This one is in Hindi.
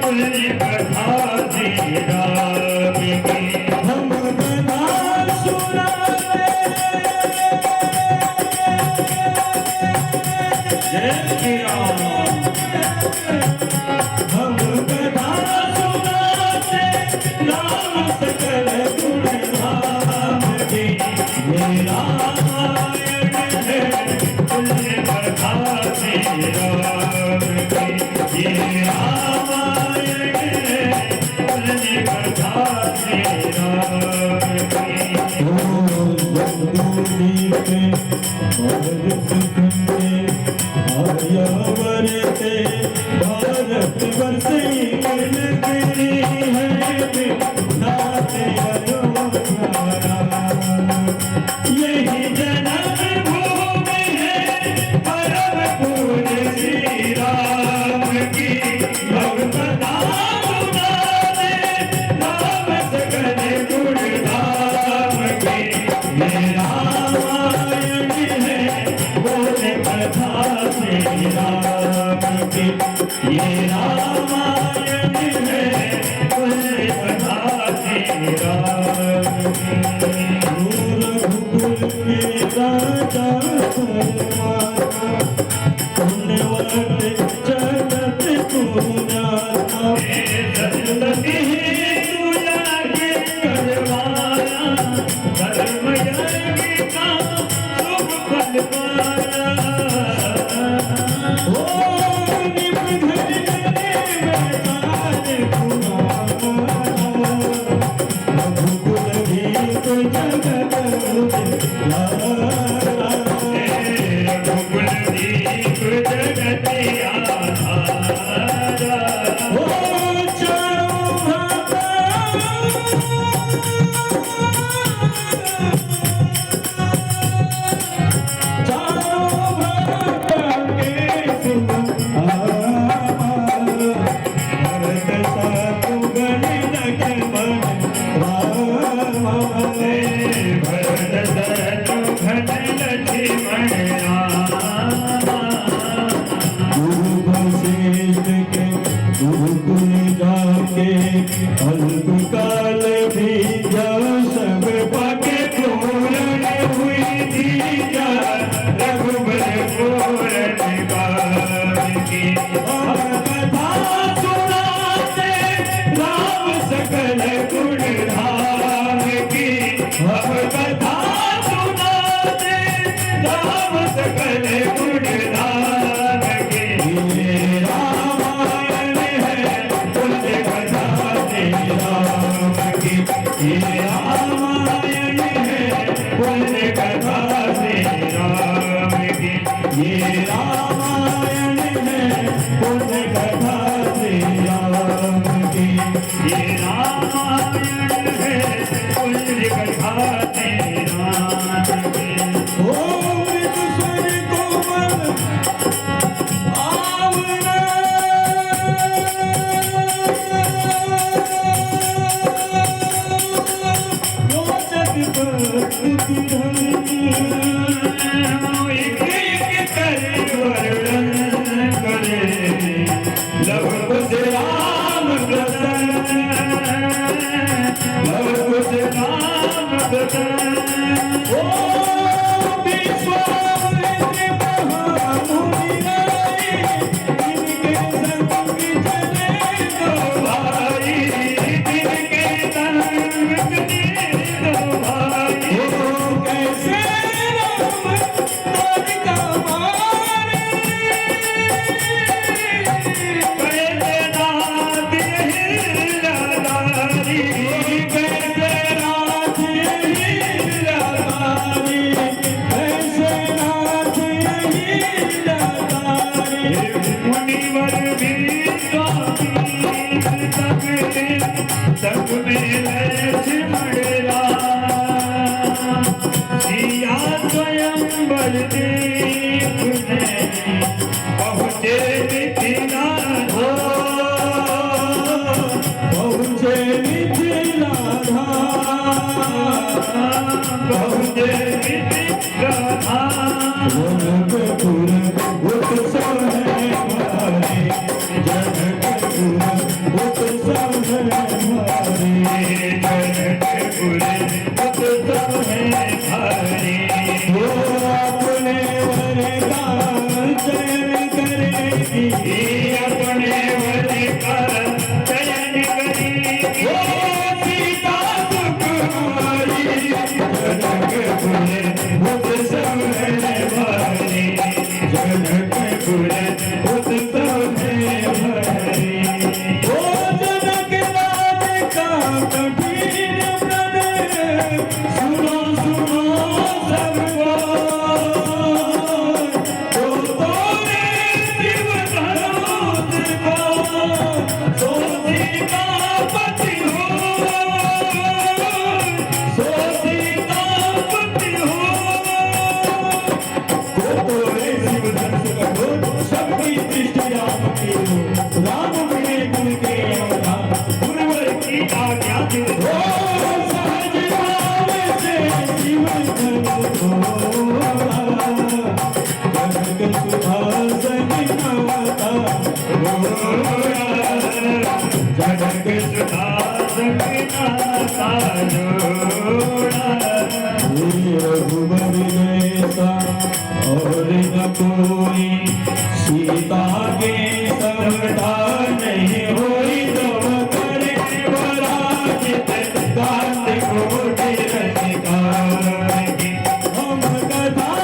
कुल कथा श्री राम की हम कथा सुनावे जय श्री राम हम कथा सुनाते राम सकल गुण धाम की ये रामायण है कुल कथा श्री राम की ये रामायण है कुल कथा श्री राम की आर्यावर्ते भारत वर्ष गिरी है नाते अयोध्या यही जन्म भूमि है परम पूज्य श्री राम की भगवता सुना दे राम सकल गुण धाम की ये रामायण है बोले कथा श्री राम की ये रामायण है बोले कथा श्री राम की रघुकुल के राजा पुण्यवत जगत पूजाता सरस्वती पूजा के करवाया धर्म यज्ञ का शुभ फल पाया ओ निबधन बेताज पुराना रघुकुल गीत जगत रघुकुल दीप जगत आधारा ओ चारों भागा अल्पकाल भी सब पाके पूर्ण हुई थी रघुबर पूर्ण काल की कथा सुनाते राम सकल गुण धाम की अब कथा सुनाते राम सकल गुण धाम की ये रामायण है कुल कथा श्री राम की ये रामायण है कुल कथा श्री राम की ये रामायण है कुल कथा श्री राम की ये रामायण है कुल कथा श्री राम की ओम ऋतुसर कोमल आवरण रोचक भक्ति एक एक कर वर्णन करे लव कुछ राम प्रसन्न लव कुछ राम प्रसन्न ओ विश्वामित्र महामुनि राय जिनके संग चले दो भाई जिनके संग चले दो भाई ओ कैसे राम तारिका मारे कैसे नाथ हिलाधारी कैसे नाथ हिलाधारी कैसे नाथ हिलाधारी मुनिवर भी स्वामी सब में लक्ष्मणरा सिया स्वयं बलदेव पहुँचे मिथिला पहुँचे मिथिला पहुँचे मिथिला जनकपुर उत्सव है हमारे जनकपुर की अपने वरे कर चयन करी ओ सीता सुकुमारी जनकपुर बुध सवरे भरी जनकपुर बुध सवरे भरी ओ जनक राज का कठिन प्रणय सुनो सुनो सबको तो तोरे शिव धनुष को सो सीतापति हो सो सीतापति हो तो तोरे शिव धनुष को शक्ति दृष्टि राम की हो राम बिने गुण के अवतार गुरुवर की आज्ञा दिल ओ सहज भाव से शिव धनुष धोरा जनक सुभाषन अवतार जनक सुधासन नाता जोड़ा रघुबर जैसा और न को